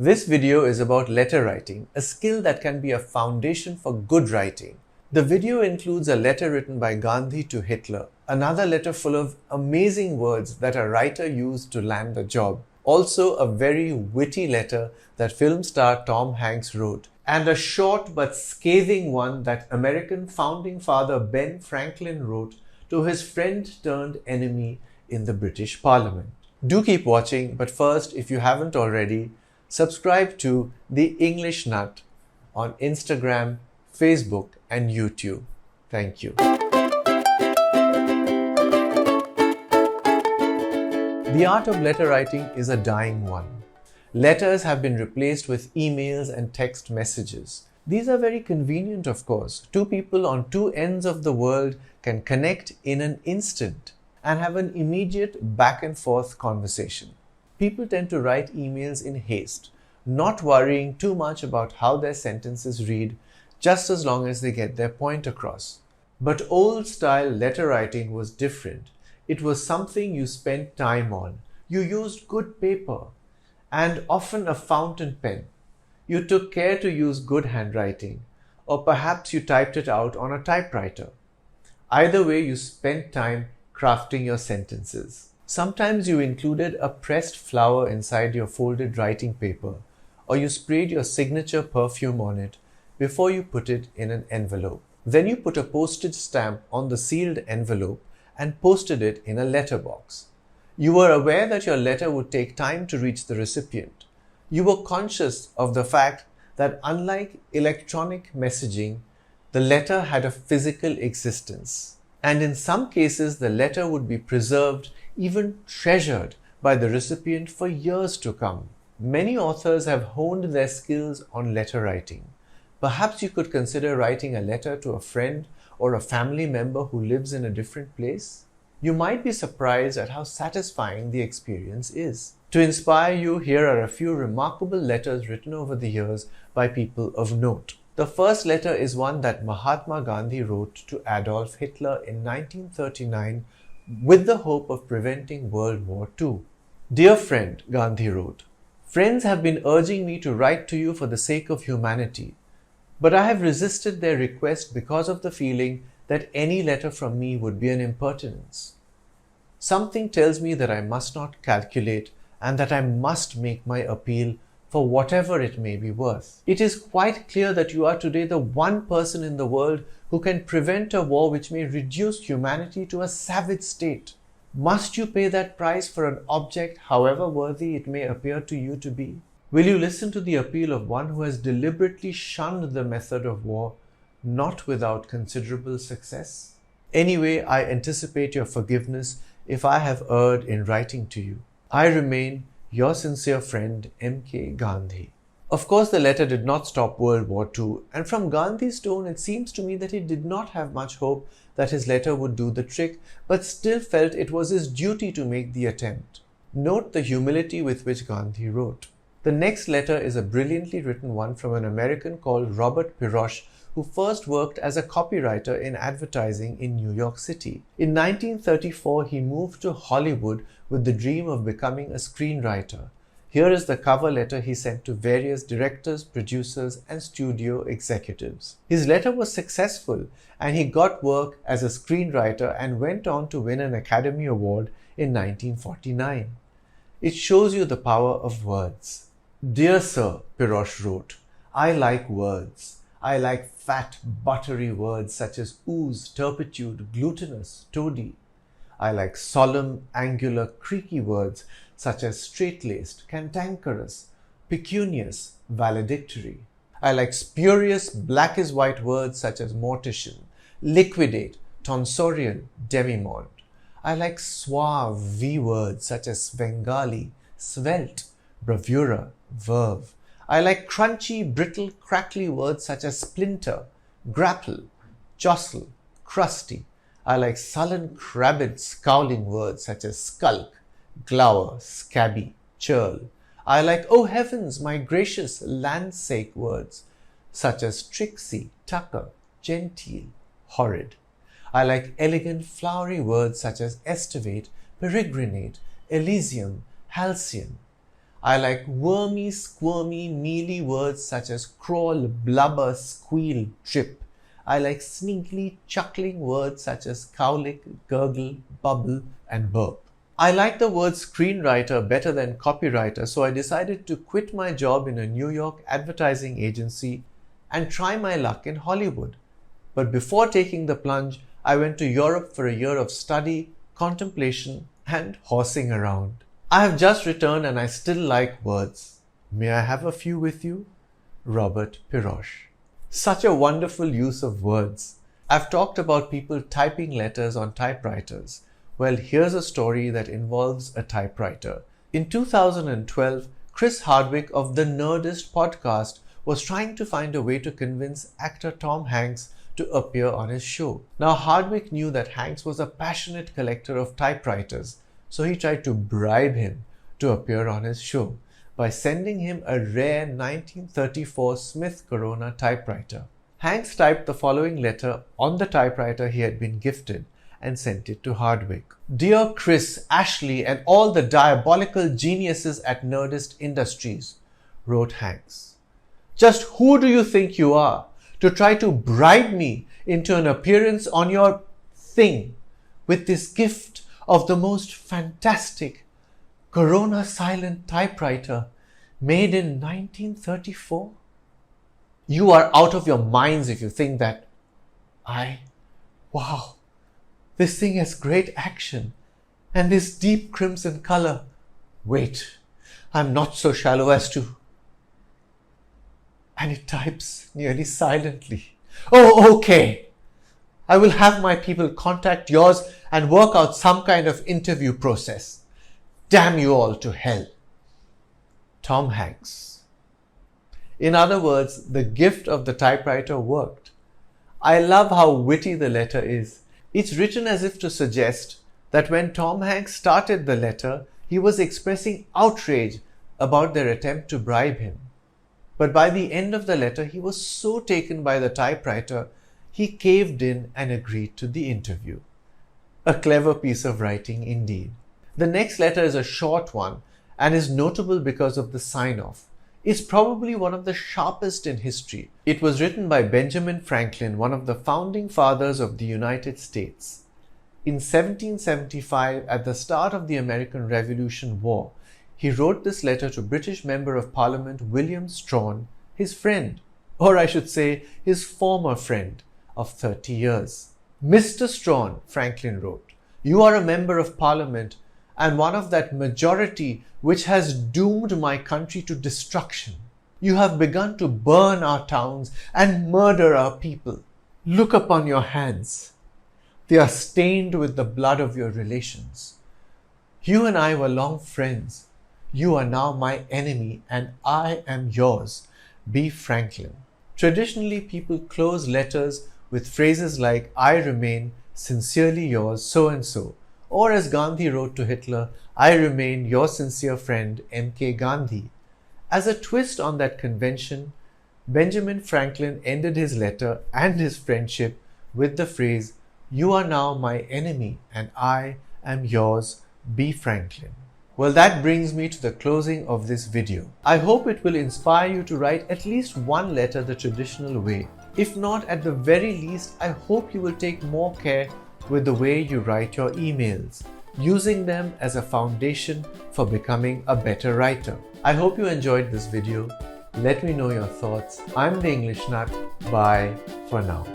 This video is about letter writing, a skill that can be a foundation for good writing. The video includes a letter written by Gandhi to Hitler, another letter full of amazing words that a writer used to land the job, also a very witty letter that film star Tom Hanks wrote, and a short but scathing one that American founding father Ben Franklin wrote to his friend turned enemy in the British Parliament. Do keep watching, but first, if you haven't already, subscribe to The English Nut on Instagram, Facebook, and YouTube. Thank you. The art of letter writing is a dying one. Letters have been replaced with emails and text messages. These are very convenient, of course. Two people on two ends of the world can connect in an instant and have an immediate back and forth conversation. People tend to write emails in haste, not worrying too much about how their sentences read, just as long as they get their point across. But old-style letter writing was different. It was something you spent time on. You used good paper and often a fountain pen. You took care to use good handwriting, or perhaps you typed it out on a typewriter. Either way, you spent time crafting your sentences. Sometimes you included a pressed flower inside your folded writing paper, or you sprayed your signature perfume on it before you put it in an envelope. Then you put a postage stamp on the sealed envelope and posted it in a letterbox. You were aware that your letter would take time to reach the recipient. You were conscious of the fact that unlike electronic messaging, the letter had a physical existence. And in some cases, the letter would be preserved, even treasured, by the recipient for years to come. Many authors have honed their skills on letter writing. Perhaps you could consider writing a letter to a friend or a family member who lives in a different place. You might be surprised at how satisfying the experience is. To inspire you, here are a few remarkable letters written over the years by people of note. The first letter is one that Mahatma Gandhi wrote to Adolf Hitler in 1939 with the hope of preventing World War II. Dear friend, Gandhi wrote, friends have been urging me to write to you for the sake of humanity, but I have resisted their request because of the feeling that any letter from me would be an impertinence. Something tells me that I must not calculate and that I must make my appeal for whatever it may be worth. It is quite clear that you are today the one person in the world who can prevent a war which may reduce humanity to a savage state. Must you pay that price for an object, however worthy it may appear to you to be? Will you listen to the appeal of one who has deliberately shunned the method of war, not without considerable success? Anyway, I anticipate your forgiveness if I have erred in writing to you. I remain your sincere friend, M.K. Gandhi. Of course, the letter did not stop World War II, and from Gandhi's tone, it seems to me that he did not have much hope that his letter would do the trick, but still felt it was his duty to make the attempt. Note the humility with which Gandhi wrote. The next letter is a brilliantly written one from an American called Robert Pirosh, who first worked as a copywriter in advertising in New York City. In 1934, he moved to Hollywood with the dream of becoming a screenwriter. Here is the cover letter he sent to various directors, producers, and studio executives. His letter was successful, and he got work as a screenwriter and went on to win an Academy Award in 1949. It shows you the power of words. Dear Sir, Pirosh wrote, I like words. I like fat, buttery words such as ooze, turpitude, glutinous, toady. I like solemn, angular, creaky words such as straight-laced, cantankerous, pecunious, valedictory. I like spurious, black-as-white words such as mortician, liquidate, tonsorial, demimonde. I like suave V words such as Svengali, svelte, bravura, verve. I like crunchy, brittle, crackly words such as splinter, grapple, jostle, crusty. I like sullen, crabbed, scowling words such as skulk, glower, scabby, churl. I like, oh heavens, my gracious, land's sake words such as tricksy, tucker, genteel, horrid. I like elegant, flowery words such as estivate, peregrinate, elysium, halcyon. I like wormy, squirmy, mealy words such as crawl, blubber, squeal, drip. I like sneakily chuckling words such as cowlick, gurgle, bubble, and burp. I like the word screenwriter better than copywriter, so I decided to quit my job in a New York advertising agency and try my luck in Hollywood. But before taking the plunge, I went to Europe for a year of study, contemplation, and horsing around. I have just returned and I still like words. May I have a few with you? Robert Pirosh. Such a wonderful use of words. I've talked about people typing letters on typewriters. Well, here's a story that involves a typewriter. In 2012, Chris Hardwick of the Nerdist podcast was trying to find a way to convince actor Tom Hanks to appear on his show. Now, Hardwick knew that Hanks was a passionate collector of typewriters, so he tried to bribe him to appear on his show by sending him a rare 1934 Smith Corona typewriter. Hanks typed the following letter on the typewriter he had been gifted and sent it to Hardwick. Dear Chris, Ashley, and all the diabolical geniuses at Nerdist Industries, wrote Hanks. Just who do you think you are to try to bribe me into an appearance on your thing with this gift of the most fantastic Corona silent typewriter made in 1934? You are out of your minds if you think that. Wow, this thing has great action and this deep crimson color. Wait, I'm not so shallow as to. And it types nearly silently. Oh, okay. I will have my people contact yours and work out some kind of interview process. Damn you all to hell. Tom Hanks. In other words, the gift of the typewriter worked. I love how witty the letter is. It's written as if to suggest that when Tom Hanks started the letter, he was expressing outrage about their attempt to bribe him. But by the end of the letter, he was so taken by the typewriter, he caved in and agreed to the interview. A clever piece of writing indeed. The next letter is a short one and is notable because of the sign-off. It's probably one of the sharpest in history. It was written by Benjamin Franklin, one of the founding fathers of the United States. In 1775, at the start of the American Revolution War, he wrote this letter to British Member of Parliament William Strawn, his friend, or I should say his former friend of 30 years. Mr. Strawn, Franklin wrote, you are a Member of Parliament and one of that majority which has doomed my country to destruction. You have begun to burn our towns and murder our people. Look upon your hands. They are stained with the blood of your relations. You and I were long friends. You are now my enemy and I am yours. B. Franklin. Traditionally, people close letters with phrases like, I remain sincerely yours so-and-so. Or as Gandhi wrote to Hitler, I remain your sincere friend, M.K. Gandhi. As a twist on that convention, Benjamin Franklin ended his letter and his friendship with the phrase, you are now my enemy and I am yours, B. Franklin. Well, that brings me to the closing of this video. I hope it will inspire you to write at least one letter the traditional way. If not, at the very least, I hope you will take more care with the way you write your emails, using them as a foundation for becoming a better writer. I hope you enjoyed this video. Let me know your thoughts. I'm the English Nut. Bye for now.